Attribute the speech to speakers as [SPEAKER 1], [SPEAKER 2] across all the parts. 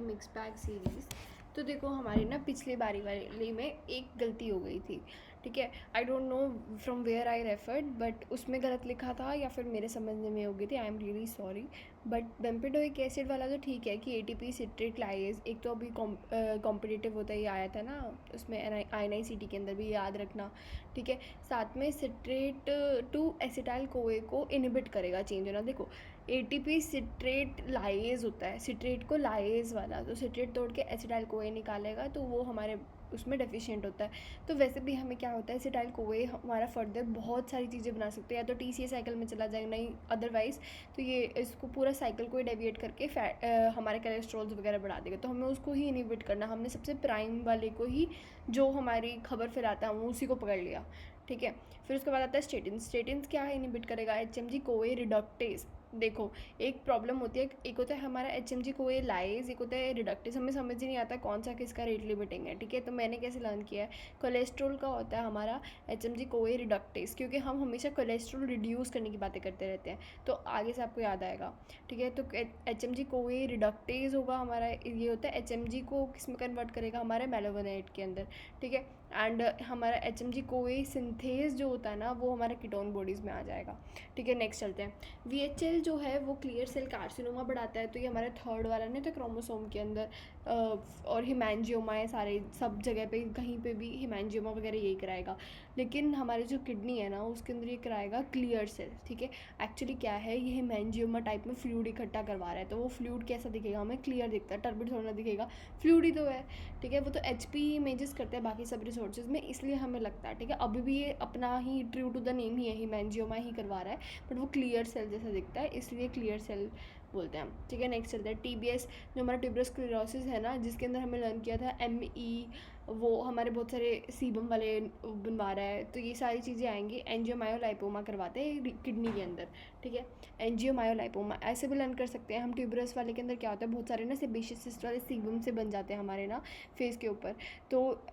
[SPEAKER 1] Mix bag series. तो देखो हमारी ना पिछली बारी वाली में एक गलती हो गई थी, ठीक है। I don't know from where I referred, but उसमें गलत लिखा था या फिर मेरे समझने में हो गई थी। I am really sorry. But bempedoic acid वाला तो ठीक है कि एटीपी सिट्रेट लाइज, एक तो अभी कॉम्पिटिटिव होता ही आया था ना, उसमें NICT के अंदर भी याद रखना, ठीक है। साथ में सिट्रेट टू एसिटाइल कोए को इनिबिट करेगा चेंज होना। देखो एटीपी सिट्रेट लाइज होता है, सिट्रेट को लाइज वाला, तो सिट्रेट तोड़ के एसिटाइल कोए निकालेगा तो वो हमारे उसमें डेफिशिएंट होता है। तो वैसे भी हमें क्या होता है, एसिटाइल कोए हमारा फर्दर बहुत सारी चीज़ें बना सकते हैं, या तो TCA साइकिल में चला जाएगा, नहीं अदरवाइज़ तो ये इसको पूरा साइकिल को ही डेविएट करके हमारे कोलेस्ट्रॉल्स वगैरह बढ़ा देगा। तो हमें उसको ही इनिबिट करना, हमने सबसे प्राइम वाले को ही जो हमारी खबर फैलाता है हम उसी को पकड़ लिया, ठीक है। फिर उसके बाद आता है स्टेटिन्स। स्टेटिन्स क्या है, इनिबिट करेगा HMG कोए रिडक्टेज। देखो एक प्रॉब्लम होती है, एक होता है हमारा HMG कोए लाइज, एक होता है रिडक्टेज। हमें समझ ही नहीं आता कौन सा किसका रेट लिमिटिंग है, ठीक है। तो मैंने कैसे लर्न किया है, कोलेस्ट्रॉल का होता है हमारा HMG कोए रिडक्टेज, क्योंकि हम हमेशा कोलेस्ट्रॉल रिड्यूस करने की बातें करते रहते हैं, तो आगे से आपको याद आएगा, ठीक है। तो HMG कोए रिडक्टेज होगा हमारा, ये होता है HMG को किस में कन्वर्ट करेगा, हमारे मेलावोनाइट के अंदर, ठीक है। एंड हमारा HMG कोए सिंथेज जो होता है ना, वो हमारे कीटोन बॉडीज़ में आ जाएगा, ठीक है। नेक्स्ट चलते हैं। VHL जो है वो क्लियर सेल कार्सिनोमा बढ़ाता है, तो ये हमारा थर्ड वाला नहीं था क्रोमोसोम के अंदर, और हिमैंजियोमा है, सारे सब जगह पे कहीं पे भी हिमैंजियोमा वगैरह यही कराएगा। लेकिन हमारी जो किडनी है ना उसके अंदर ये कराएगा क्लियर सेल, ठीक है। एक्चुअली क्या है, ये हिमैंजियोमा टाइप में फ्लूइड इकट्ठा करवा रहा है, तो वो फ्लूइड कैसा दिखेगा, हमें क्लियर दिखता है, टर्बिड थोड़ा ना दिखेगा, फ्लूइड ही तो है, ठीक है। वो तो HP इमेजेस करते हैं बाकी सब रिसोर्सेज में, इसलिए हमें लगता है, ठीक है। अभी भी ये अपना ही ट्रू टू द नेम ही है, हिमैंजियोमा ही करवा रहा है, बट वो क्लियर सेल जैसा दिखता है, इसलिए क्लियर सेल बोलते हैं हम, ठीक है। नेक्स्ट चलता है TBS, जो हमारा ट्यूबरस क्लेरोसिस है ना, जिसके अंदर हमें लर्न किया था ME, वो हमारे बहुत सारे सीबम वाले बनवा रहा है, तो ये सारी चीज़ें आएंगी। एंजियोमायोलाइपोमा करवाते हैं किडनी के अंदर, ठीक है। एंजियोमायोलाइपोमा ऐसे भी लर्न कर सकते हैं हम। ट्यूबरस वाले के अंदर क्या होता है, बहुत सारे ना सेबेशियस सिस्ट वाले सीबम से बन जाते हैं हमारे ना फेस के ऊपर, तो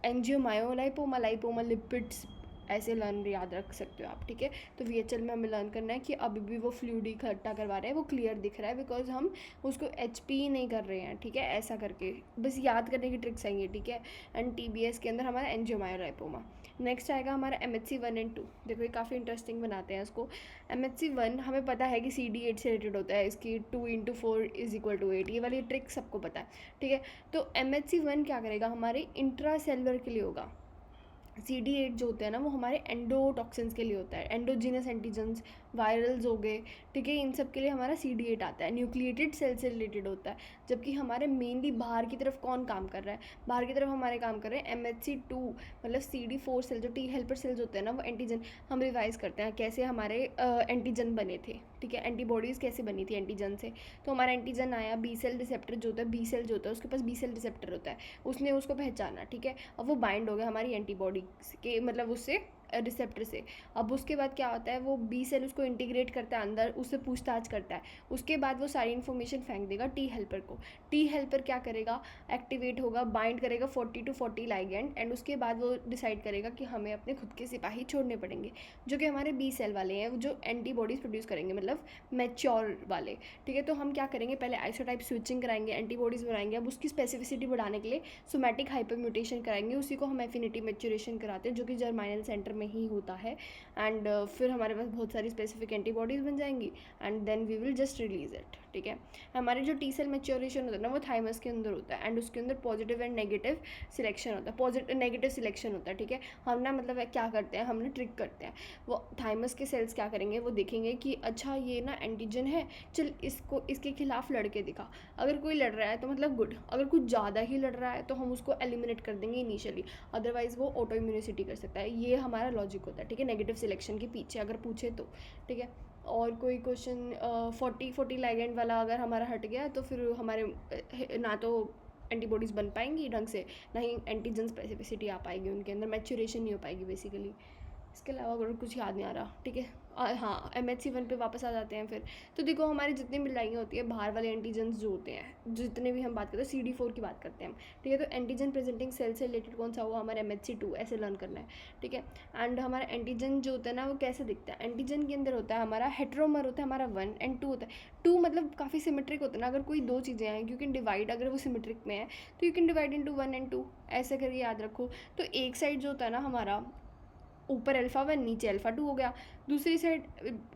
[SPEAKER 1] एंजियोमायोलाइपोमा, लाइपोमा लिपिड्स ऐसे लर्न याद रख सकते हो आप, ठीक है। तो VHL में हमें लर्न करना है कि अभी भी वो फ्लूइड इकट्ठा करवा रहे हैं, वो क्लियर दिख रहा है, बिकॉज हम उसको HP नहीं कर रहे हैं, ठीक है। ऐसा करके बस याद करने की ट्रिक्स आएंगी, ठीक है। एंड TBS के अंदर हमारा एंजियोमायोलाइपोमा। नेक्स्ट आएगा हमारा MHC1 and 2। देखो ये काफ़ी इंटरेस्टिंग बनाते हैं इसको। MHC1 हमें पता है कि CD8 से रिलेटेड होता है, इसकी 2 × 4 = 8, ये वाली ट्रिक सबको पता है, ठीक है। तो MHC1 क्या करेगा, हमारे इंट्रा सेलुलर के लिए होगा। CD8 जो होते हैं ना वो हमारे एंडोटॉक्सिन्स के लिए होता है, एंडोजीनस एंटीजन्स, वायरल्स हो गए, ठीक है। इन सब के लिए हमारा CD8 आता है, न्यूक्लिएटेड सेल से रिलेटेड होता है। जबकि हमारे मेनली बाहर की तरफ कौन काम कर रहा है, बाहर की तरफ हमारे काम कर रहे हैं MHC2, मतलब CD4 सेल, जो T हेल्पर सेल्स होते हैं ना, वो एंटीजन। हम रिवाइज करते हैं कैसे हमारे एंटीजन बने थे, ठीक है। एंटीबॉडीज़ कैसे बनी थी एंटीजन से, तो हमारा एंटीजन आया, B सेल रिसेप्टर जो होता है, B सेल जो होता है उसके पास B सेल रिसेप्टर होता है, उसने उसको पहचाना, ठीक है। अब वो बाइंड हो गया हमारी एंटीबॉडी के, मतलब उससे रिसेप्टर से। अब उसके बाद क्या होता है, वो B सेल उसको इंटीग्रेट करता है अंदर, उससे पूछताछ करता है, उसके बाद वो सारी इन्फॉर्मेशन फेंक देगा T हेल्पर को। T हेल्पर क्या करेगा, एक्टिवेट होगा, बाइंड करेगा 40 to 40 लाइगेंड, एंड उसके बाद वो डिसाइड करेगा कि हमें अपने खुद के सिपाही छोड़ने पड़ेंगे, जो कि हमारे B सेल वाले हैं, जो एंटीबॉडीज़ प्रोड्यूस करेंगे, मतलब मैच्योर वाले, ठीक है। तो हम क्या करेंगे, पहले आइसोटाइप स्विचिंग कराएंगे, एंटीबॉडीज़ बनाएंगे। अब उसकी स्पेसिफिसिटी बढ़ाने के लिए सोमैटिक हाइपर म्यूटेशन कराएंगे, उसी को हम एफिनिटी मैच्योरेशन कराते हैं, जो कि जर्माइनल सेंटर में ही होता है। एंड फिर हमारे पास बहुत सारी स्पेसिफिक एंटीबॉडीज़ बन जाएंगी, and then we will just release it, ठीक है। हमारे जो T सेल मैच्योरेशन होता है ना, वो थाइमस के अंदर होता है, एंड उसके अंदर पॉजिटिव एंड नेगेटिव सिलेक्शन होता है, पॉजिटिव नेगेटिव सिलेक्शन होता है, ठीक है। हम ना मतलब क्या करते हैं, हम ना ट्रिक करते हैं, वो थाइमस के सेल्स क्या करेंगे, वो देखेंगे कि अच्छा ये ना एंटीजन है, चल इसको इसके खिलाफ लड़के दिखा। अगर कोई लड़ रहा है तो मतलब गुड, अगर कुछ ज़्यादा ही लड़ रहा है तो हम उसको एलिमिनेट कर देंगे इनिशियली, अदरवाइज वो ऑटो इम्यूनिसिटी कर सकता है। ये हमारा लॉजिक होता है, ठीक है, नेगेटिव सिलेक्शन के पीछे अगर पूछे तो, ठीक है। और कोई क्वेश्चन 40 लाइगेंड वाला अगर हमारा हट गया तो फिर हमारे ना तो एंटीबॉडीज़ बन पाएंगी ढंग से, ना ही एंटीजन स्पेसिफिसिटी आ पाएगी उनके अंदर, मैच्योरेशन नहीं हो पाएगी बेसिकली। इसके अलावा और कुछ याद नहीं आ रहा, ठीक है। हाँ, MHC1 पे वापस आ जाते हैं फिर। तो देखो हमारी जितनी भी लड़ाइयाँ होती है बाहर वाले एंटीजन्स जो होते हैं, जितने भी हम बात करते हैं CD4 की बात करते हैं हम, ठीक है। तो एंटीजन प्रेजेंटिंग सेल से रिलेटेड कौन सा हुआ, हमारा MHC2, ऐसे लर्न करना है, ठीक है। एंड हमारा एंटीजन जो होता है ना वो कैसे दिखता है, एंटीजन के अंदर होता है हमारा हेट्रोमर होता है हमारा 1 एंड 2 होता है। 2 मतलब काफ़ी सिमेट्रिक होता है ना, अगर कोई दो चीज़ें हैं यू कैन डिवाइड, अगर वो सिमेट्रिक में है तो you can divide into 1 and 2, ऐसे करके याद रखो। तो एक साइड जो होता है ना हमारा, ऊपर α1 नीचे α2 हो गया, दूसरी साइड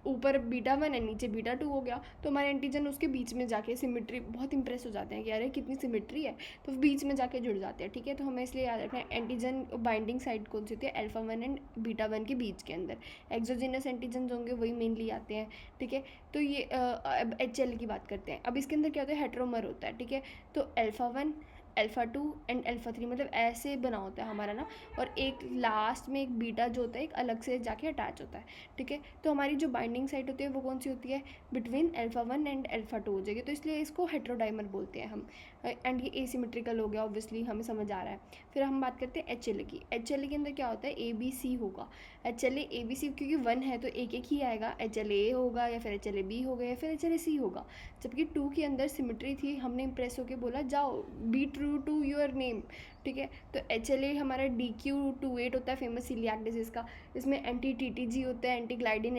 [SPEAKER 1] ऊपर β1 है नीचे β2 हो गया। तो हमारे एंटीजन उसके बीच में जाके सिमेट्री, बहुत इंप्रेस हो जाते हैं कि अरे कितनी सिमेट्री है, तो बीच में जाके जुड़ जाते हैं, ठीक है। तो हमें इसलिए याद रखना है एंटीजन बाइंडिंग साइड कौन सी होती है, α1 एंड β1 के बीच के अंदर एक्सोजीनस एंटीजन होंगे वही मेनली आते हैं, ठीक है। तो ये अब HL की बात करते हैं। अब इसके अंदर क्या होता है, हेट्रोमर होता है, ठीक है। तो α1 α2 एंड α3 मतलब ऐसे बना होता है हमारा ना, और एक लास्ट में एक बीटा जो होता है एक अलग से जाके अटैच होता है, ठीक है। तो हमारी जो बाइंडिंग साइट होती है वो कौन सी होती है, बिटवीन α1 एंड α2 हो जाएगी, तो इसलिए इसको हेट्रोडाइमर बोलते हैं हम। एंड ये एसिमेट्रिकल हो गया, ऑब्वियसली हमें समझ आ रहा है। फिर हम बात करते हैं HL की। HL के अंदर क्या होता है, ABC होगा, HLA ABC, क्योंकि 1 है तो एक एक ही आएगा, HLA होगा या फिर HLAB होगा या फिर HLAC होगा। जबकि 2 के अंदर सिमेट्री थी, हमने इंप्रेस होकर बोला जाओ be true to your name, ठीक है। तो HLA हमारा DQ28 होता है, फेमस सीलियाक डिजीज़ का। इसमें एंटी TTG होता है, एंटी ग्लाइडिन,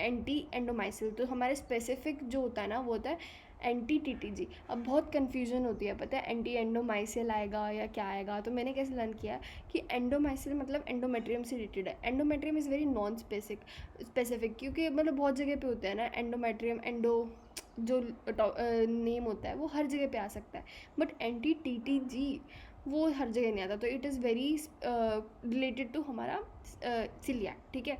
[SPEAKER 1] एंटी एंडोमाइसिल। तो हमारे स्पेसिफिक जो होता है ना वो होता है एंटी TTG। अब बहुत कन्फ्यूजन होती है, पता है एंटी एंडोमाइसिल आएगा या क्या आएगा। तो मैंने कैसे लर्न किया कि एंडोमाइसिल मतलब एंडोमेट्रियम से रिलेटेड है। Endometrium is very non specific, क्योंकि मतलब बहुत जगह पे होता है ना एंडोमेट्रियम, जो नेम होता है वो हर जगह पे आ सकता है, बट एंटी TTG वो हर जगह नहीं आता। तो it is very related to हमारा सिलियाक, ठीक है।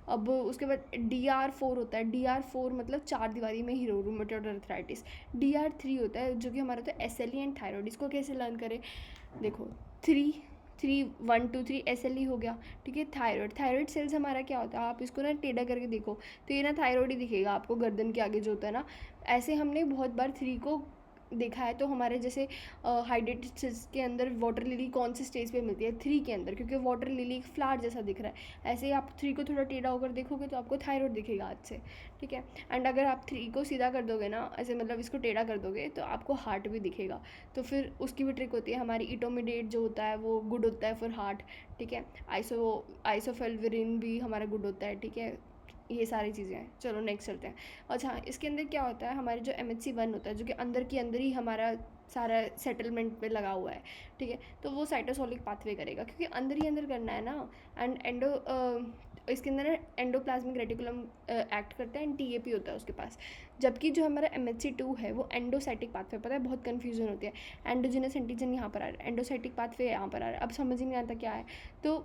[SPEAKER 1] अब उसके बाद DR4 होता है। DR4 मतलब 4 दीवारी में हीरो रूमेटॉइड अर्थराइटिस। DR3 होता है जो कि हमारा होता है SLE एंड थायराइड। इसको कैसे लर्न करें, देखो 1 2 3 SLE हो गया, ठीक है। थायराइड सेल्स हमारा क्या होता है, आप इसको ना टेढ़ा करके देखो तो ये ना थायराइड ही दिखेगा आपको, गर्दन के आगे जो होता है ना। ऐसे हमने बहुत बार 3 को देखा है। तो हमारे जैसे हाइड्रेटेड सेल्स के अंदर वाटर लिली कौन से स्टेज पे मिलती है, 3 के अंदर, क्योंकि वाटर लिली एक फ्लावर जैसा दिख रहा है। ऐसे ही आप 3 को थोड़ा टेढ़ा होकर देखोगे तो आपको थायराइड दिखेगा आज से, ठीक है। एंड अगर आप 3 को सीधा कर दोगे ना, ऐसे मतलब इसको टेढ़ा कर दोगे तो आपको हार्ट भी दिखेगा। तो फिर उसकी भी ट्रिक होती है, हमारी इटोमिडेट जो होता है वो गुड होता है फॉर हार्ट, ठीक है। आइसोफेल्विरिन भी हमारा गुड होता है, ठीक है। ये सारी चीज़ें हैं। चलो नेक्स्ट चलते हैं। अच्छा, इसके अंदर क्या होता है, हमारे जो MHC1 होता है जो कि अंदर ही हमारा सारा सेटलमेंट पे लगा हुआ है, ठीक है। तो वो साइटोसोलिक पाथवे करेगा, क्योंकि अंदर ही अंदर करना है ना। एंड इसके अंदर एंडोप्लाज्मिक रेटिकुलम एक्ट करता है, एंड TAP होता है उसके पास। जबकि जो हमारा MHC2 है वो एंडोसाइटिक पाथवे, पता है बहुत कन्फ्यूजन होती है। एंडोजिनस एंटीजन यहाँ पर आ रहा है, एंडोसाइटिक पाथवे यहाँ पर आ रहा है, अब समझ ही नहीं आता क्या है। तो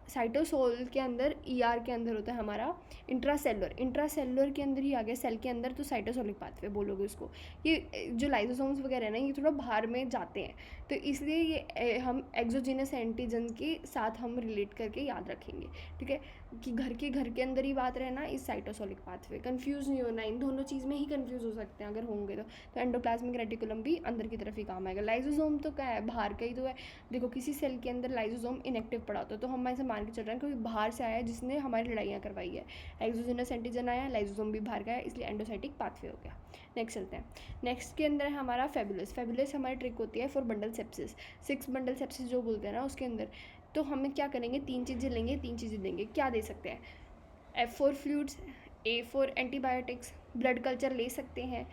[SPEAKER 1] साइटोसोल के अंदर ER के अंदर होता है हमारा इंट्रासेलुलर के अंदर ही आ गया, सेल के अंदर, तो साइटोसोलिक पाथवे बोलोगे उसको। ये जो लाइसोसोम्स वगैरह है ना ये थोड़ा बाहर में जाते हैं, तो इसलिए ये हम एक्सोजीनस एंटीजन के साथ हम रिलेट करके याद रखेंगे, ठीक है। कि घर के अंदर ही बात रहना इस साइटोसोलिक पाथवे, कंफ्यूज नहीं होना, इन दोनों चीज़ में ही कंफ्यूज हो सकते हैं अगर होंगे तो एंडोप्लाज्मिक रेटिकुलम भी अंदर की तरफ ही काम आएगा। लाइसोसोम तो क्या है, बाहर का ही तो है। देखो किसी सेल के अंदर लाइसोसोम इनएक्टिव पड़ा होता है तो हम ऐसे मान के चल रहे हैं कि बाहर से आया जिसने हमारी लड़ाइयाँ करवाई है। एक्सोजीनस एंटीजन आया, लाइसोसोम भी बाहर का है, इसलिए एंडोसाइटिक पाथवे हो गया। नेक्स्ट चलते हैं। नेक्स्ट के अंदर है हमारा फेबुलस हमारी ट्रिक होती है for bundle sepsis. 6 bundle sepsis जो बोलते हैं ना उसके अंदर, तो हमें क्या करेंगे, 3 चीज़ें लेंगे, 3 चीज़ें देंगे। क्या दे सकते हैं, F4 fluids, A4 antibiotics, blood culture ले सकते हैं,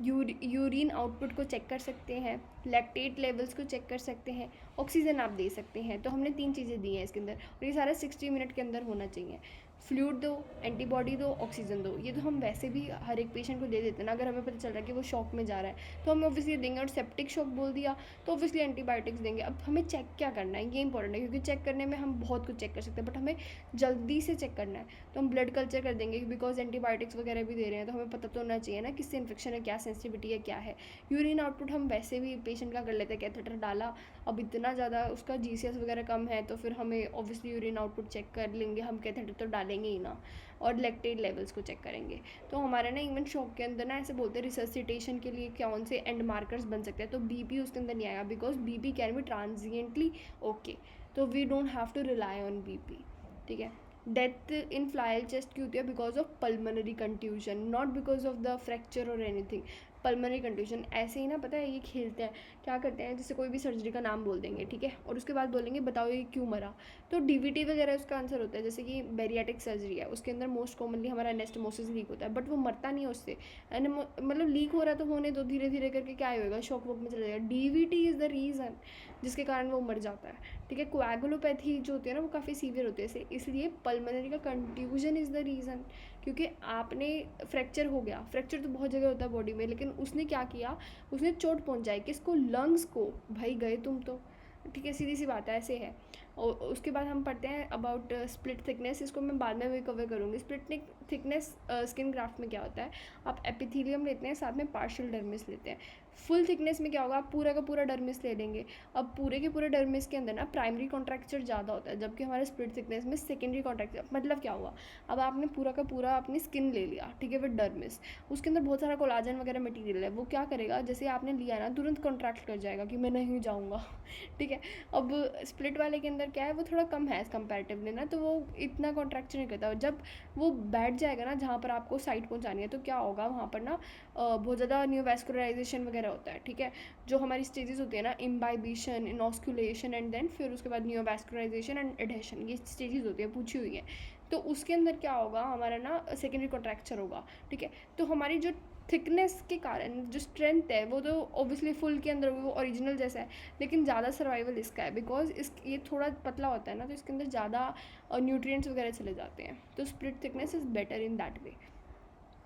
[SPEAKER 1] यूरिन आउटपुट को चेक कर सकते हैं, लैक्टेट लेवल्स को चेक कर सकते हैं, ऑक्सीजन आप दे सकते हैं। तो हमने 3 चीज़ें दी हैं इसके अंदर, और ये सारा 60 मिनट के अंदर होना चाहिए। फ्लूइड दो, एंटीबॉडी दो, ऑक्सीजन दो, ये तो हम वैसे भी हर एक पेशेंट को दे देते हैं ना। अगर हमें पता चल रहा है कि वो शॉक में जा रहा है तो हम ऑब्वियसली देंगे, और सेप्टिक शॉक बोल दिया तो ऑब्वियसली एंटीबायोटिक्स देंगे। अब हमें चेक क्या करना है, ये इंपॉर्टेंट है, क्योंकि चेक करने में हम बहुत कुछ चेक कर सकते हैं, बट हमें जल्दी से चेक करना है तो हम ब्लड कल्चर कर देंगे, बिकॉज एंटीबायोटिक्स वगैरह भी दे रहे हैं तो हमें पता तो होना चाहिए ना किससे इन्फेक्शन है, क्या सेंसिटिविटी है, क्या है। यूरिन आउटपुट हम वैसे भी पेशेंट का कर लेते हैं, कैथेटर डाला, अब इतना ज़्यादा उसका GCS वगैरह कम है तो फिर हमें ऑब्वियसली यूरिन आउटपुट चेक कर लेंगे, हम कैथेटर तो डालेंगे ही ना, और लैक्टेट लेवल्स को चेक करेंगे। तो हमारे ना इवन शॉक के अंदर ना ऐसे बोलते हैं रिससिटेशन के लिए कौन से एंड मार्कर्स बन सकते हैं, तो BP उसके अंदर नहीं आएगा, because BP can be transiently okay, तो we don't have to rely on BP, ठीक है। डेथ इन फ्लाइल चेस्ट क्यों होती है? Because of pulmonary contusion, not because of the fracture और एनीथिंग। पल्मोनरी कंट्यूजन ऐसे ही ना, पता है ये खेलते हैं, क्या करते हैं, जैसे कोई भी सर्जरी का नाम बोल देंगे, ठीक है, और उसके बाद बोलेंगे बताओ ये क्यों मरा, तो डीवीटी वगैरह उसका आंसर होता है। जैसे कि बैरियाटिक सर्जरी है, उसके अंदर मोस्ट कॉमनली हमारा एनेस्टोमोसिस लीक होता है, बट वो मरता नहीं है उससे, मतलब लीक हो रहा है तो होने दो, धीरे धीरे करके क्या होगा, शॉक वॉक में चला जाएगा। डीवीटी इज़ द रीज़न जिसके कारण वो मर जाता है, ठीक है। कोएगुलोपैथी जो होती है ना वो काफ़ी सीवियर होती है, इसलिए पल्मोनरी का कंट्यूजन इज़ द रीज़न, क्योंकि आपने फ्रैक्चर हो गया, फ्रैक्चर तो बहुत जगह होता है बॉडी में, लेकिन उसने क्या किया, उसने चोट पहुंचाई किसको, लंग्स को, भाई गए तुम तो, ठीक है, सीधी सी बात है, ऐसे है। और उसके बाद हम पढ़ते हैं अबाउट स्प्लिट थिकनेस, इसको मैं बाद में भी कवर करूँगी। स्प्लिट थिकनेस स्किन ग्राफ्ट में क्या होता है, आप एपिथेलियम लेते हैं, साथ में पार्शियल डर्मिस लेते हैं। फुल थिकनेस में क्या होगा, आप पूरा का पूरा डर्मिस ले लेंगे। अब पूरे के पूरे डर्मिस के अंदर ना प्राइमरी कॉन्ट्रैक्चर ज़्यादा होता है, जबकि हमारे स्प्लिट थिकनेस में सेकेंडरी कॉन्ट्रैक्चर, मतलब क्या हुआ, अब आपने पूरा का पूरा अपनी स्किन ले लिया, ठीक है, विद डर्मिस, उसके अंदर बहुत सारा कोलाजन वगैरह मटीरियल है, वो क्या करेगा, जैसे आपने लिया ना तुरंत कॉन्ट्रैक्ट कर जाएगा कि मैं नहीं जाऊँगा, ठीक है। अब स्प्लिट वाले के अंदर क्या है, वो थोड़ा कम है कंपैरेटिवली ना, तो वो इतना कॉन्ट्रैक्शन नहीं करता। जब वो बैठ जाएगा ना जहाँ पर आपको साइट पहुँचानी है, तो क्या होगा वहाँ पर ना बहुत ज़्यादा न्यूवैस्कुलराइजेशन वगैरह होता है, ठीक है। जो हमारी स्टेजेस होती है ना, इम्बाइबिशन, इनॉस्कुलेशन एंड देन फिर उसके बाद न्यूवैस्कुलराइजेशन एंड एडहेशन, ये स्टेजेस होती है, पूछी हुई है। तो उसके अंदर क्या होगा, हमारा ना सेकेंडरी कॉन्ट्रैक्चर होगा, ठीक है। तो हमारी जो थिकनेस के कारण जो स्ट्रेंथ है वो तो ऑब्वियसली फुल के अंदर वो ओरिजिनल जैसा है, लेकिन ज़्यादा सर्वाइवल इसका है, बिकॉज इस ये थोड़ा पतला होता है ना, तो इसके अंदर ज़्यादा न्यूट्रिएंट्स वगैरह चले जाते हैं, तो split thickness is better in that way.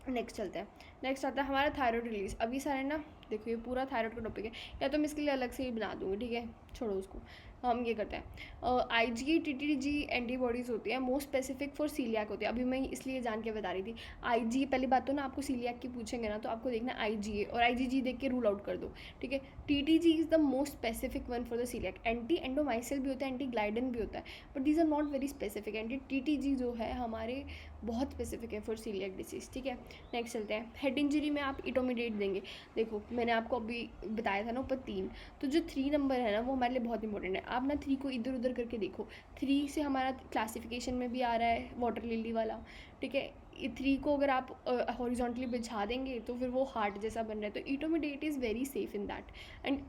[SPEAKER 1] Next चलते हैं, नेक्स्ट आता है हमारा थायराइड रिलीज। अभी सारे ना देखो ये पूरा थायराइड का टॉपिक है, या तो मैं इसके लिए अलग से ही बना दूँगी, ठीक है, छोड़ो उसको। हम ये करते हैं, IgE TTG एंटीबॉडीज़ होती है, मोस्ट स्पेसिफिक फॉर सीलियाक होती है। अभी मैं इसलिए जान के बता रही थी, IgE पहली बात तो ना आपको सीलियाक की पूछेंगे ना, तो आपको देखना IgA और IgG देख के रूल आउट कर दो, ठीक है। TTG is the most specific one for the celiac. Anti endomysial भी होता है, एंटी ग्लाइडन भी होता है, but these are not very specific. Anti TTG जो है हमारे बहुत स्पेसिफिक है फॉर सीलियाक डिसीज़, ठीक है। नेक्स्ट चलते हैं, हेड इंजरी में आप इटोमिडेट देंगे। देखो मैंने आपको अभी बताया था ना ऊपर 3, तो जो 3 नंबर है ना वो हमारे लिए बहुत इंपॉर्टेंट है। आप ना 3 को इधर उधर करके देखो, 3 से हमारा क्लासिफिकेशन में भी आ रहा है वाटर लिली वाला, ठीक है। 3 को अगर आप हॉरिजॉन्टली बिछा देंगे तो फिर वो हार्ट जैसा बन रहा है, तो इटोमिडेट is very safe in that. And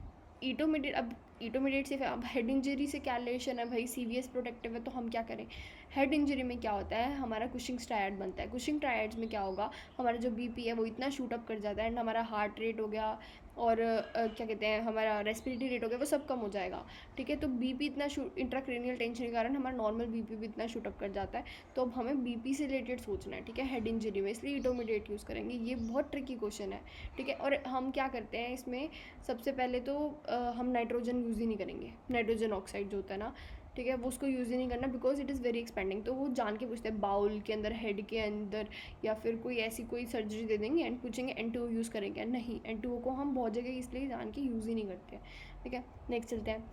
[SPEAKER 1] इटोमिडेट, अब इटोमिडेट से अब हेड इंजरी से क्या रिलेशन है भाई, CVS प्रोटेक्टिव है, तो हम क्या करें। हेड इंजरी में क्या होता है, हमारा कुशिंग्स ट्रायड बनता है। कुशिंग ट्रायड्स में क्या होगा, हमारा जो BP है वो इतना शूट अप कर जाता है, एंड हमारा हार्ट रेट हो गया और क्या कहते हैं, हमारा रेस्पिरेटरी रेट हो गया, वो सब कम हो जाएगा, ठीक है। तो BP इतना इंट्राक्रेनियल टेंशन के कारण हमारा नॉर्मल BP भी इतना शूट अप कर जाता है, तो अब हमें BP से रिलेटेड सोचना है, ठीक है, हेड इंजरी में, इसलिए इटोमिडेट यूज़ करेंगे। ये बहुत ट्रिकी क्वेश्चन है, ठीक है। और हम क्या करते हैं इसमें, सबसे पहले तो हम नाइट्रोजन यूज़ ही नहीं करेंगे, नाइट्रोजन ऑक्साइड जो होता है ना, ठीक है, वो उसको यूज़ ही नहीं करना, because it is very expanding. तो वो जान के पूछते हैं बाउल के अंदर, हेड के अंदर, या फिर कोई ऐसी कोई सर्जरी दे देंगे एंड पूछेंगे N2O यूज़ करेंगे, नहीं, N2O को हम बहुत जगह इसलिए जान के यूज़ ही नहीं करते हैं, ठीक है। नेक्स्ट चलते हैं,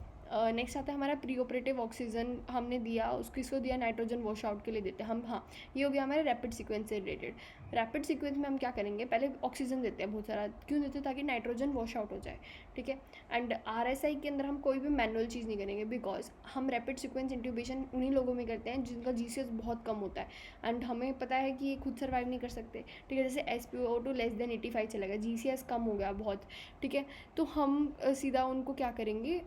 [SPEAKER 1] नेक्स्ट आता है हमारा प्री ऑपरेटिव ऑक्सीजन हमने दिया, उसको इसको दिया नाइट्रोजन वॉश आउट के लिए देते हैं हम, हाँ। ये हो गया हमारे रैपिड सीक्वेंस से रिलेटेड। रैपिड सीक्वेंस में हम क्या करेंगे, पहले ऑक्सीजन देते हैं बहुत सारा, क्यों देते हैं, ताकि नाइट्रोजन वॉश आउट हो जाए, ठीक है। एंड RSI के अंदर हम कोई भी मैनुअल चीज़ नहीं करेंगे, बिकॉज हम रैपिड सीक्वेंस इंट्यूबेशन उन्हीं लोगों में करते हैं जिनका GCS बहुत कम होता है, एंड हमें पता है कि ये खुद सर्वाइव नहीं कर सकते, ठीक है। जैसे SpO2 लेस देन 85 चलेगा, GCS कम हो गया बहुत, ठीक है। तो हम सीधा उनको क्या करेंगे,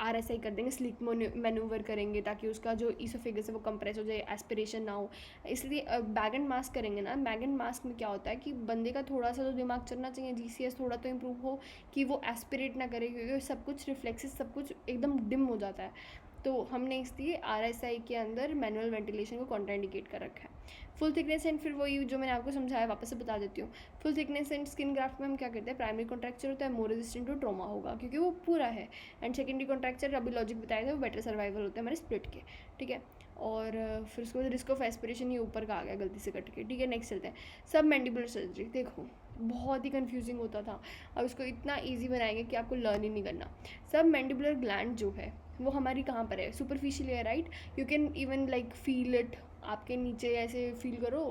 [SPEAKER 1] RSI कर देंगे, स्लिक मैनूवर करेंगे, ताकि उसका जो ईसोफेगस है वो कंप्रेस हो जाए, एस्पिरेशन ना हो। इसलिए बैग एंड मास्क करेंगे ना, बैग एंड मास्क में क्या होता है कि बंदे का थोड़ा सा तो दिमाग चलना चाहिए, GCS थोड़ा तो इम्प्रूव हो, कि वो एस्पिरेट ना करे, क्योंकि सब कुछ रिफ्लेक्सेस सब कुछ एकदम डिम हो जाता है। तो हमने इसलिए RSI के अंदर मैनुअल वेंटिलेशन को कॉन्ट्राइंडिकेट कर रखा है। फुल थिकनेस एंड, फिर वही जो मैंने आपको समझाया वापस से बता देती हूँ। Full thickness and skin graft में हम क्या करते हैं, प्राइमरी कॉन्ट्रैक्चर होता है, मोर रेजिस्टेंट टू ट्रॉमा होगा क्योंकि वो पूरा है, एंड सेकेंडरी कॉन्ट्रैक्चर अभी लॉजिक बताया था, वो बेटर सर्वाइवल होता है हमारे स्प्लिट के, ठीक है। और फिर उसके बाद रिस्क ऑफ एस्पिरेशन ये ऊपर का आ गया गलती से कट के, ठीक है। नेक्स्ट चलते हैं, सब मैंडिबुलर सर्जरी। देखो बहुत ही कंफ्यूजिंग होता था, अब इसको इतना ईजी बनाएंगे कि आपको लर्न ही नहीं करना। सब मैंडिबुलर ग्लैंड जो है वो हमारी कहाँ पर है, सुपरफिशियल है, right. You can even like feel it आपके नीचे ऐसे फील करो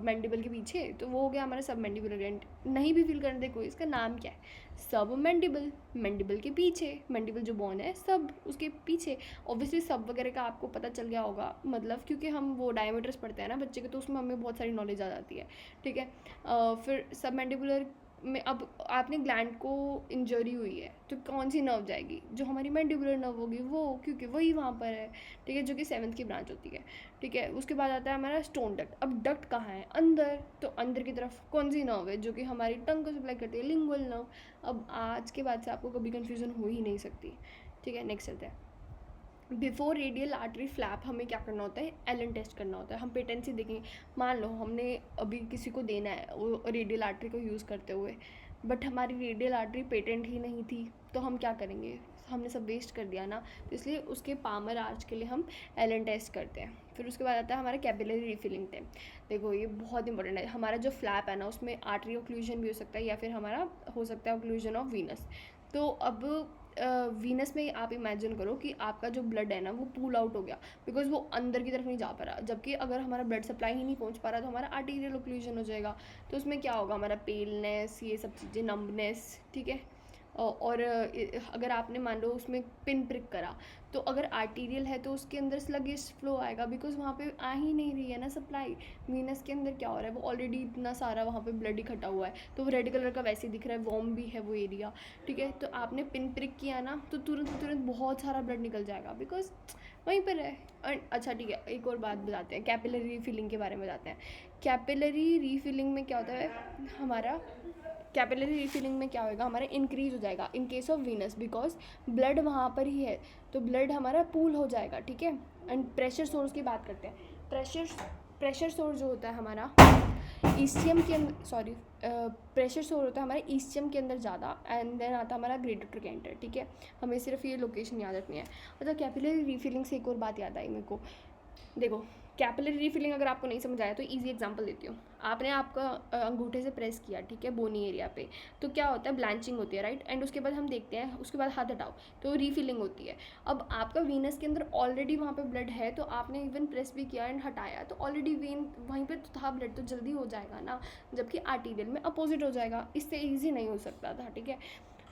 [SPEAKER 1] मैंडिबल के पीछे, तो वो हो गया हमारा सब मैंडिबुलर ग्लैंड। नहीं भी फील करने दे कोई, इसका नाम क्या है? सब मैंडिबल। मैंडिबल के पीछे, मैंडिबल जो बोन है सब उसके पीछे। ऑब्वियसली सब वगैरह का आपको पता चल गया होगा, मतलब क्योंकि हम वो डायमीटर्स पढ़ते हैं ना बच्चे के, तो उसमें हमें बहुत सारी नॉलेज आ जाती है, ठीक है। फिर सब मैंडिबुलर में अब आपने ग्लैंड को इंजरी हुई है तो कौन सी नर्व जाएगी? जो हमारी मैंडिबुलर नर्व होगी वो, क्योंकि वही वहाँ पर है, ठीक है, जो कि 7th की ब्रांच होती है, ठीक है। उसके बाद आता है हमारा स्टोन डक्ट। अब डक्ट कहाँ है? अंदर। तो अंदर की तरफ कौन सी नर्व है जो कि हमारी टंग को सप्लाई करती है? Lingual nerve. अब आज के बाद से आपको कभी कन्फ्यूज़न हो ही नहीं सकती, ठीक है। नेक्स्ट चलते हैं। बिफोर रेडियल आर्टरी फ्लैप हमें क्या करना होता है? एलन टेस्ट करना होता है। हम पेटेंसी देखेंगे। मान लो हमने अभी किसी को देना है वो रेडियल आर्टरी को यूज़ करते हुए, बट हमारी रेडियल आर्टरी पेटेंट ही नहीं थी, तो हम क्या करेंगे? हमने सब वेस्ट कर दिया ना, तो इसलिए उसके पामर आर्च के लिए हम एलन टेस्ट करते हैं। फिर उसके बाद आता है हमारा कैपिलरी रिफिलिंग टाइम। देखो ये बहुत इंपॉर्टेंट है। हमारा जो फ्लैप है ना उसमें आर्टरी ओक्लूजन भी हो सकता है या फिर हमारा हो सकता है ओक्लूजन ऑफ वीनस। तो अब वीनस में आप इमेजिन करो कि आपका जो ब्लड है ना वो पूल आउट हो गया, बिकॉज वो अंदर की तरफ नहीं जा पा रहा। जबकि अगर हमारा ब्लड सप्लाई ही नहीं पहुंच पा रहा तो हमारा आर्टीरियल ओक्लूजन हो जाएगा। तो उसमें क्या होगा? हमारा पेलनेस, ये सब चीज़ें, नम्बनेस, ठीक है। और अगर आपने मान लो उसमें पिन प्रिक करा, तो अगर आर्टीरियल है तो उसके अंदर स्लगिश फ्लो आएगा, बिकॉज वहाँ पे आ ही नहीं रही है ना सप्लाई। वीनस के अंदर क्या हो रहा है? वो ऑलरेडी इतना सारा वहाँ पे ब्लड इकट्ठा हुआ है, तो वो रेड कलर का वैसे दिख रहा है, वॉर्म भी है वो एरिया, ठीक है। तो आपने पिन प्रिक किया ना तो तुरंत बहुत सारा ब्लड निकल जाएगा, बिकॉज वहीं पर है। अच्छा ठीक है, एक और बात बताते हैं, कैपिलरी रीफिलिंग के बारे में बताते हैं। कैपिलरी रीफिलिंग में क्या होता है हमारा? कैपिलरी रिफिलिंग में क्या होगा? हमारा इंक्रीज हो जाएगा इन case of Venus, because blood वहाँ पर ही है, तो ब्लड हमारा पूल हो जाएगा, ठीक है। एंड प्रेशर सोर्स की बात करते हैं। प्रेशर सोर्स जो होता है हमारा ईस्टियम के अंदर, सॉरी, प्रेशर सोर्स होता है हमारे ईस्टियम के अंदर ज़्यादा, एंड देन आता है हमारा ग्रेटर ट्रिकेंटर, ठीक है। हमें सिर्फ ये लोकेशन याद रखनी है। अच्छा, कैपिलरी रिफिलिंग से एक और बात याद आई मेरे को। देखो कैपिलरी रिफिलिंग अगर आपको नहीं समझ आया तो इजी एग्जांपल देती हूँ। आपने आपका अंगूठे से प्रेस किया, ठीक है, बोनी एरिया पे, तो क्या होता है? ब्लैंचिंग होती है, राइट। एंड उसके बाद हम देखते हैं, उसके बाद हाथ हटाओ तो रिफिलिंग होती है। अब आपका वीनस के अंदर ऑलरेडी वहाँ पे ब्लड है, तो आपने इवन प्रेस भी किया एंड हटाया, तो ऑलरेडी वेन वहीं पर तो था ब्लड, तो जल्दी हो जाएगा ना। जबकि आर्टीरियल में अपोजिट हो जाएगा, इससे ईजी नहीं हो सकता था, ठीक है।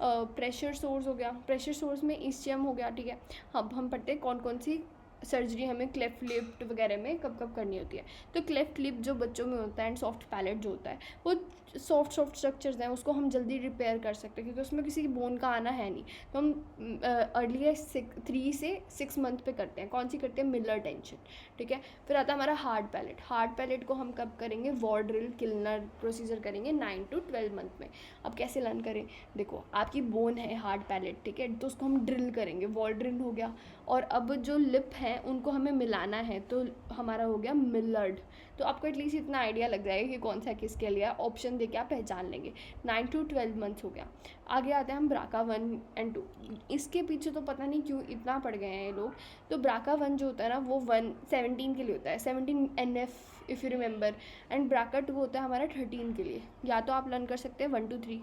[SPEAKER 1] प्रेशर सोर्स हो गया, प्रेशर सोर्स में ईस्टियम हो गया, ठीक है। अब हम पढ़ते हैं कौन कौन सी सर्जरी हमें क्लेफ्ट लिप वगैरह में कब कब करनी होती है। तो क्लेफ्ट लिप जो बच्चों में होता है एंड सॉफ्ट पैलेट जो होता है, वो सॉफ्ट स्ट्रक्चर्स हैं, उसको हम जल्दी रिपेयर कर सकते हैं क्योंकि उसमें किसी की बोन का आना है नहीं। तो हम अर्लियर 3 से 6 मंथ पे करते हैं। कौन सी करते हैं? मिलर टेंशन, ठीक है। फिर आता है हमारा हार्ड पैलेट। हार्ड पैलेट को हम कब करेंगे? वॉर्ड्रिल किलनर प्रोसीजर करेंगे 9 to 12 मंथ में। अब कैसे लर्न करें? देखो आपकी बोन है हार्ड पैलेट, ठीक है, तो उसको हम ड्रिल करेंगे, वॉर्ड्रिल हो गया। और अब जो लिप हैं उनको हमें मिलाना है, तो हमारा हो गया मिलर्ड। तो आपको एटलीस्ट इतना आइडिया लग जाएगा कि कौन सा किसके लिए। ऑप्शन देके आप पहचान लेंगे। 9 to 12 मंथ्स हो गया। आगे आते हैं हम ब्राका 1 and 2। इसके पीछे तो पता नहीं क्यों इतना पड़ गए हैं ये लोग। तो ब्राका 1 जो होता है ना वो 17 के लिए होता है, 17 NF if you remember. And BRCA 2 होता है हमारा 13 के लिए। या तो आप लर्न कर सकते हैं 1 to 3,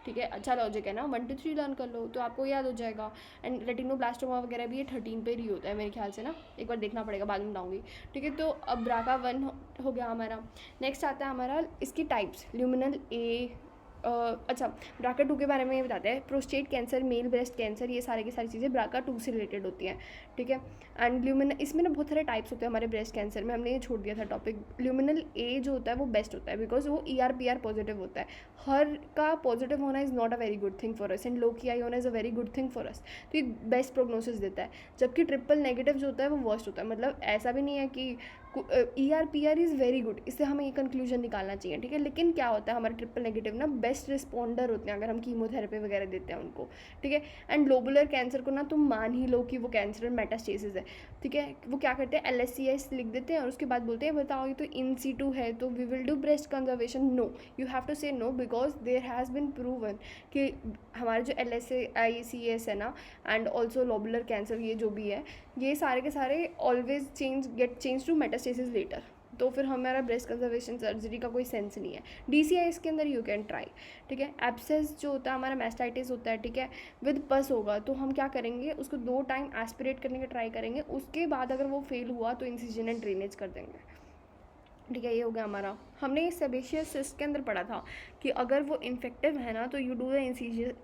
[SPEAKER 1] ठीक है, अच्छा लॉजिक है ना। 1 to 3 लर्न कर लो तो आपको याद हो जाएगा। एंड रेटिनोब्लास्टोमा वगैरह भी ये 13 पे ही होता है मेरे ख्याल से ना, एक बार देखना पड़ेगा, बाद में बताऊँगी, ठीक है। तो अब ब्राका 1 हो गया हमारा। नेक्स्ट आता है हमारा इसकी टाइप्स, ल्यूमिनल ए। अच्छा, ब्राका 2 के बारे में ये बताते हैं। Prostate cancer, male breast cancer, ये सारी की सारी चीज़ें ब्राका 2 से रिलेटेड होती हैं, ठीक है। एंड ल्यूमिनल, इसमें ना बहुत सारे टाइप्स होते हैं हमारे ब्रेस्ट कैंसर में, हमने ये छोड़ दिया था टॉपिक। ल्यूमिनल ए जो होता है वो बेस्ट होता है बिकॉज वो ER/PR पॉजिटिव होता है। हर का पॉजिटिव होना is not a very good thing for us, and low की आई होना is a very good thing for us. तो ये बेस्ट प्रोग्नोसिस देता है। जबकि ट्रिपल नेगेटिव जो होता है वो वर्स्ट होता है। मतलब ऐसा भी नहीं है कि ER/PR इज़ वेरी गुड, इससे हमें ये कंक्लूजन निकालना चाहिए, ठीक है। लेकिन क्या होता है हमारा ट्रिपल नेगेटिव ना बेस्ट रिस्पॉन्डर होते हैं अगर हम कीमोथेरेपी वगैरह देते हैं उनको, ठीक है। एंड लोबुलर कैंसर को ना तुम मान ही लो कि वो कैंसर मेटास्टेसिस है, ठीक है। वो क्या करते हैं? LSCS लिख देते हैं और उसके बाद बोलते हैं बताओ ये तो इन सीटू है तो we will do breast conservation. No, you have to say no because there has been proven कि हमारे जो LSICS है ना एंड ऑल्सो लोबुलर कैंसर, ये जो भी है, ये सारे के सारे always get change to metastasis later. तो फिर हमारा ब्रेस्ट कंजर्वेशन सर्जरी का कोई सेंस नहीं है। DCIS के अंदर यू कैन ट्राई, ठीक है। एब्सेस जो होता है हमारा मैस्टाइटिस होता है, ठीक है, विद पस होगा, तो हम क्या करेंगे, उसको 2 टाइम एस्पिरेट करने का ट्राई करेंगे, उसके बाद अगर वो फेल हुआ तो इंसिजन एंड ड्रेनेज कर देंगे, ठीक है। ये हो गया हमारा। हमने ये सेबेशियस सिस्ट के अंदर पढ़ा था कि अगर वो इन्फेक्टिव है ना तो you do the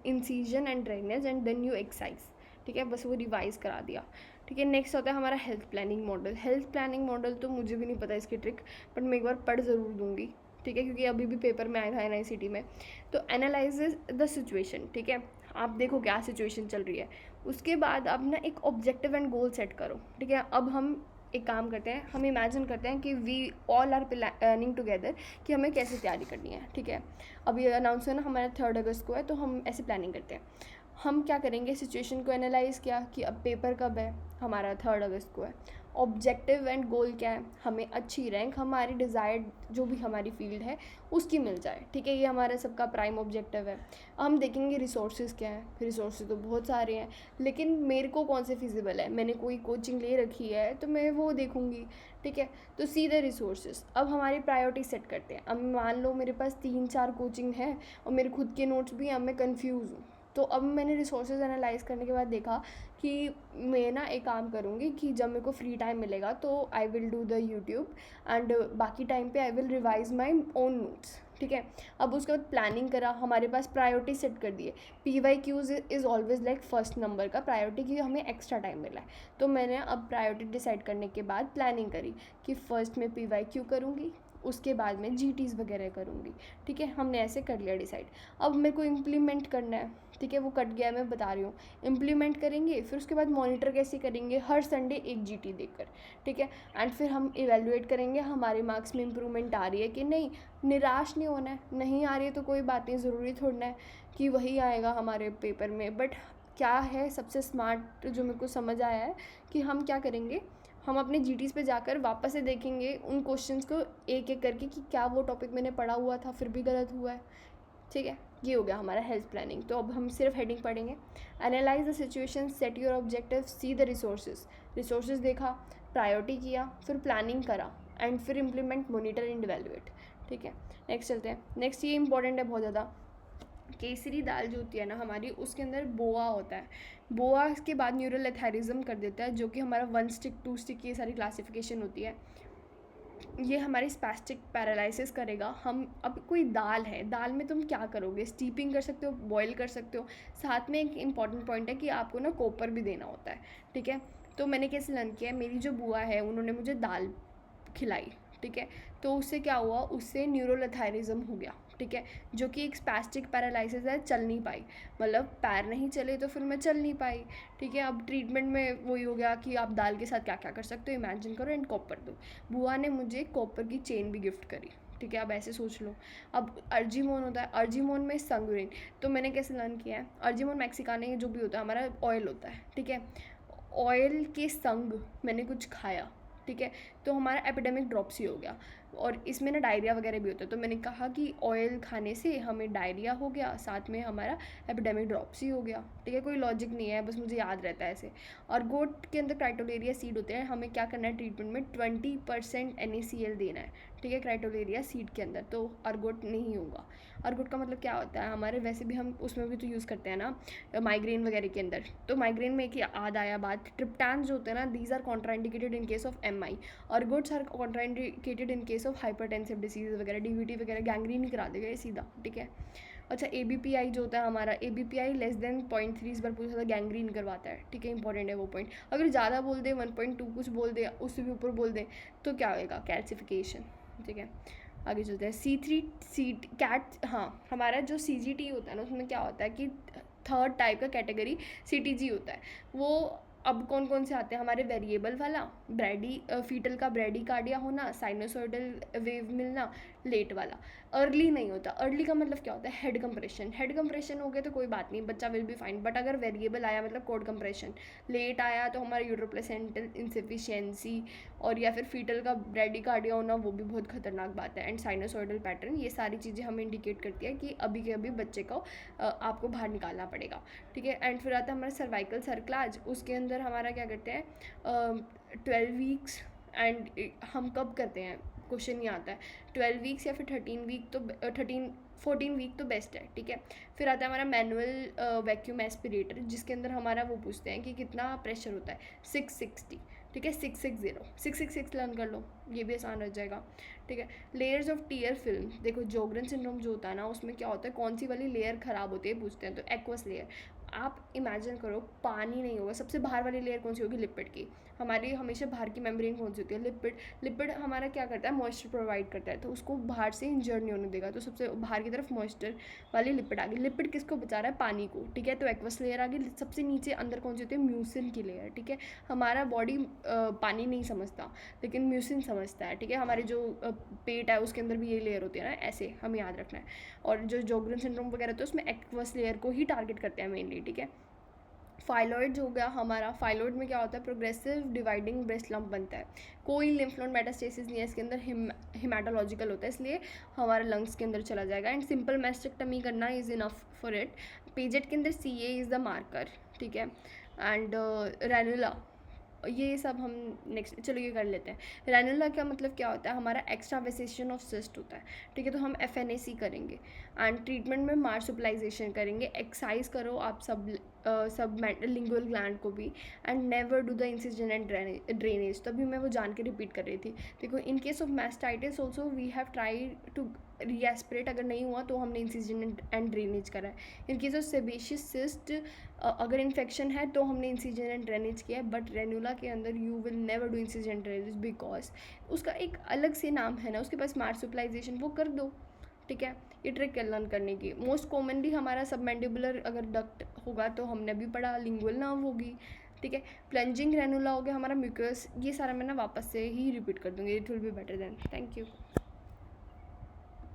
[SPEAKER 1] incision and drainage and then you excise, ठीक है, बस वो रिवाइज करा दिया, ठीक है। नेक्स्ट होता है हमारा health planning model. Health planning model तो मुझे भी नहीं पता इसकी ट्रिक, बट मैं एक बार पढ़ ज़रूर दूंगी, ठीक है, क्योंकि अभी भी पेपर में आया था NICT में। तो एनालाइज द सिचुएशन, ठीक है, आप देखो क्या सिचुएशन चल रही है, उसके बाद अब ना एक ऑब्जेक्टिव एंड गोल सेट करो, ठीक है। अब हम एक काम करते हैं, हम इमेजिन करते हैं कि we all are planning together कि हमें कैसे तैयारी करनी है, ठीक है। अब ये अनाउंस है ना हमारा 3 अगस्त को है, तो हम ऐसे प्लानिंग करते हैं। हम क्या करेंगे, सिचुएशन को एनालाइज किया कि अब पेपर कब है, हमारा 3 अगस्त को है। ऑब्जेक्टिव एंड गोल क्या है, हमें अच्छी रैंक हमारी डिज़ायर्ड जो भी हमारी फील्ड है उसकी मिल जाए, ठीक है, ये हमारा सबका प्राइम ऑब्जेक्टिव है। हम देखेंगे रिसोर्सेज क्या है, रिसोर्सेज तो बहुत सारे हैं, लेकिन मेरे को कौन से फिजिबल है, मैंने कोई कोचिंग ले रखी है तो मैं वो देखूंगी, ठीक है। तो सी द रिसोर्सेज। अब हमारी प्रायोरिटी सेट करते हैं। अब मान लो मेरे पास 3-4 कोचिंग है और मेरे खुद के नोट्स भी हैं, अब मैं कन्फ्यूज़ हूँ, तो अब मैंने रिसोर्सेज एनालाइज करने के बाद देखा कि मैं ना एक काम करूँगी कि जब मेरे को फ्री टाइम मिलेगा तो I will do the YouTube and बाकी टाइम पे I will revise my own notes, ठीक है। अब उसके बाद प्लानिंग करा, हमारे पास प्रायोरिटी सेट कर दिए। PYQs is always like first number का प्रायोरिटी, क्योंकि हमें एक्स्ट्रा टाइम मिला है। तो मैंने अब प्रायोरिटी डिसाइड करने के बाद प्लानिंग करी कि फ़र्स्ट में PYQ करूँगी, उसके बाद में GTs वगैरह करूँगी, ठीक है। हमने ऐसे कर लिया डिसाइड। अब मेरे को इम्प्लीमेंट करना है, ठीक है, वो कट गया मैं बता रही हूँ। इम्प्लीमेंट करेंगे, फिर उसके बाद मॉनिटर कैसे करेंगे, हर संडे एक GT देकर, ठीक है। एंड फिर हम इवेलुएट करेंगे हमारे मार्क्स में इम्प्रूवमेंट आ रही है कि नहीं। निराश नहीं होना है, नहीं आ रही है तो कोई बात नहीं, ज़रूरी थोड़ा है कि वही आएगा हमारे पेपर में। बट क्या है सबसे स्मार्ट जो मेरे को समझ आया है कि हम क्या करेंगे, हम अपने GTs पे जाकर वापस से देखेंगे उन क्वेश्चंस को एक एक करके कि क्या वो टॉपिक मैंने पढ़ा हुआ था फिर भी गलत हुआ है, ठीक है। ये हो गया हमारा हेल्थ प्लानिंग। तो अब हम सिर्फ हेडिंग पढ़ेंगे। Analyse the situation, set your objective, see the resources देखा, प्रायोरिटी किया, फिर प्लानिंग करा एंड फिर इम्प्लीमेंट, मोनिटर एंड इवेलुएट, ठीक है। नेक्स्ट चलते हैं। नेक्स्ट ये इंपॉर्टेंट है बहुत ज़्यादा। केसरी दाल जो होती है ना हमारी, उसके अंदर बोआ होता है। बोआ के बाद न्यूरल एथेरिज्म कर देता है, जो कि हमारा 1 स्टिक 2 स्टिक ये सारी क्लासिफिकेशन होती है। ये हमारी स्पैस्टिक पैरालिसिस करेगा। हम अब कोई दाल है, दाल में तुम क्या करोगे, स्टीपिंग कर सकते हो, बॉईल कर सकते हो। साथ में एक इम्पॉर्टेंट पॉइंट है कि आपको ना कॉपर भी देना होता है, ठीक है। तो मैंने कैसे लर्न किया है, मेरी जो बुआ है उन्होंने मुझे दाल खिलाई, ठीक है। तो उससे क्या हुआ, उससे न्यूरोलथायरिज्म हो गया, ठीक है, जो कि एक स्पैस्टिक पैरालिसिस है, चल नहीं पाई, मतलब पैर नहीं चले तो फिर मैं चल नहीं पाई, ठीक है। अब ट्रीटमेंट में वही हो गया कि आप दाल के साथ क्या क्या कर सकते हो, इमेजिन करो एंड कॉपर दो। बुआ ने मुझे कॉपर की चेन भी गिफ्ट करी, ठीक है। अब ऐसे सोच लो। अब अर्जीमोन होता है, अर्जीमोन में संगुरिन। तो मैंने कैसे लर्न किया है, अर्जीमोन मैक्सिकाने जो भी होता है हमारा ऑयल होता है, ठीक है। ऑयल के संग मैंने कुछ खाया, ठीक है, तो हमारा एपिडेमिक ड्रॉप्सी हो गया। और इसमें ना डायरिया वगैरह भी होता है। तो मैंने कहा कि ऑयल खाने से हमें डायरिया हो गया, साथ में हमारा एपिडेमिक ड्रॉप्सी हो गया, ठीक है। कोई लॉजिक नहीं है, बस मुझे याद रहता है ऐसे। और गोट के अंदर क्राइटोलेरिया सीड होते हैं, हमें क्या करना है ट्रीटमेंट में 20% NaCl देना है, ठीक है, क्राइटोलेरिया सीड के अंदर, तो अर्गोट नहीं होगा। अर्गोट का मतलब क्या होता है, हमारे वैसे भी हम उसमें भी तो यूज़ करते हैं ना माइग्रेन वगैरह के अंदर। तो माइग्रेन में एक याद आया बात, ट्रिप्टान जो होते हैं ना, these are contraindicated in case of MI, ergots are contraindicated in case of hypertensive disease वगैरह, DVT वगैरह, गैंग्रीन ही करा देगा ये सीधा, ठीक है। अच्छा ABPI जो होता है हमारा, ABPI लेस देन 0.3 इस बार पूछा ज़्यादा गैंग्रीन करवाता है, ठीक है, इंपॉर्टेंट है वो पॉइंट। अगर ज़्यादा बोल दे 1.2 कुछ बोल दे, उससे भी ऊपर बोल दे तो क्या होएगा, कैल्सिफिकेशन, ठीक है। आगे चलते हैं। C3 कैट, हाँ, हमारा जो CGT होता है ना, उसमें क्या होता है कि 3rd टाइप का कैटेगरी CTG होता है। वो अब कौन कौन से आते हैं हमारे, वेरिएबल वाला, ब्रैडी फीटल का ब्रैडीकार्डिया होना, साइनोसॉइडल वेव मिलना, लेट वाला। अर्ली नहीं होता। अर्ली का मतलब क्या होता है, हेड कंप्रेशन। हेड कंप्रेशन हो गया तो कोई बात नहीं, बच्चा विल बी फाइन। बट अगर वेरिएबल आया मतलब कोड कंप्रेशन, लेट आया तो हमारा यूट्रोप्लेसेंटल इंसफिशियंसी, और या फिर फीटल का ब्रैडीकार्डिया होना, वो भी बहुत खतरनाक बात है। एंड साइनोसॉइडल पैटर्न, ये सारी चीज़ें हमें इंडिकेट करती है कि अभी के अभी बच्चे को आपको बाहर निकालना पड़ेगा, ठीक है। एंड फिर आता है हमारा सर्वाइकल सर्कलाज, उसके अंदर हमारा क्या करते हैं 12 वीक्स। एंड हम कब करते हैं, क्वेश्चन ही आता है। 12 वीक्स या फिर 13 वीक तो 14 वीक तो बेस्ट है, ठीक है। फिर आता है हमारा मैनुअल वैक्यूम एस्पिरेटर, जिसके अंदर हमारा वो पूछते हैं कि कितना प्रेशर होता है, 660, ठीक है, 660 लर्न कर लो, ये भी आसान हो जाएगा, ठीक है। लेयर्स ऑफ टीयर फिल्म, देखो जोगरन सिंड्रोम जो होता है ना, उसमें क्या होता है, कौन सी वाली लेयर ख़राब होती है पूछते हैं, तो एक्वस लेयर। आप इमेजिन करो पानी नहीं होगा, सबसे बाहर वाली लेयर कौन सी होगी, लिपिड की। हमारी हमेशा बाहर की मेम्ब्रेन कौन सी होती है, लिपिड हमारा क्या करता है, मॉइस्चर प्रोवाइड करता है, तो उसको बाहर से इंजर्ड नहीं होने देगा, तो सबसे बाहर की तरफ मॉइस्चर वाली लिपिड आ गई। लिपिड किसको बचा रहा है, पानी को, ठीक है, तो एक्वस लेयर आ गई। सबसे नीचे अंदर कौन सी होती है, म्यूसिन की लेयर, ठीक है। हमारा बॉडी पानी नहीं समझता लेकिन म्यूसिन समझता है, ठीक है। हमारे जो पेट है उसके अंदर भी ये लेयर होती है ना, ऐसे हमें याद रखना है। और जो जोगरन सिंड्रोम वगैरह तो उसमें एक्वस लेयर को ही टारगेट करते हैं मेनली, ठीक है। फाइलॉइड जो हो गया हमारा, फाइलॉइड में क्या होता है, प्रोग्रेसिव डिवाइडिंग ब्रेस्ट लंप बनता है, कोई लिम्फ नोड मेटास्टेसिस नहीं है इसके अंदर, हिमाटोलॉजिकल होता है, इसलिए हमारे लंग्स के अंदर चला जाएगा। एंड सिंपल मैस्टेक्टमी करना is enough for it. PGET के अंदर CA इज़ द मार्कर, ठीक है। एंड रेनुला, ये सब हम नेक्स्ट, चलो ये कर लेते हैं। रेनुला का मतलब क्या होता है, हमारा एक्स्ट्रा वेसेशन ऑफ सिस्ट होता है, ठीक है, तो हम FNAC करेंगे। एंड ट्रीटमेंट में मार्सुपलाइजेशन करेंगे, एक्सरसाइज करो आप सब लिंगुअल ग्लैंड को भी। And never do the incision and drainage, तभी मैं वो जान के रिपीट कर रही थी। देखो in case of mastitis also we have try to reaspirate, अगर नहीं हुआ तो हमने इंसिजन एंड ड्रेनेज करा है। इन केस ऑफ सेबेशियस सिस्ट, अगर इन्फेक्शन है तो हमने इंसिजन एंड ड्रेनेज किया है, बट रेनुला के अंदर you will never do incision and drainage, because उसका एक अलग से नाम है ना, उसके पास मार्सुपलाइजेशन, वो कर दो, ठीक है। ये ट्रिक है लर्न करने की। मोस्ट कॉमनली हमारा सबमैंडिबुलर अगर डक्ट होगा तो हमने भी पढ़ा, लिंगुअल नर्व होगी, ठीक है। प्लंजिंग रेनुला हो गया हमारा म्यूकस, ये सारा मैं ना वापस से ही रिपीट कर दूँगी, it will be better than. Thank you.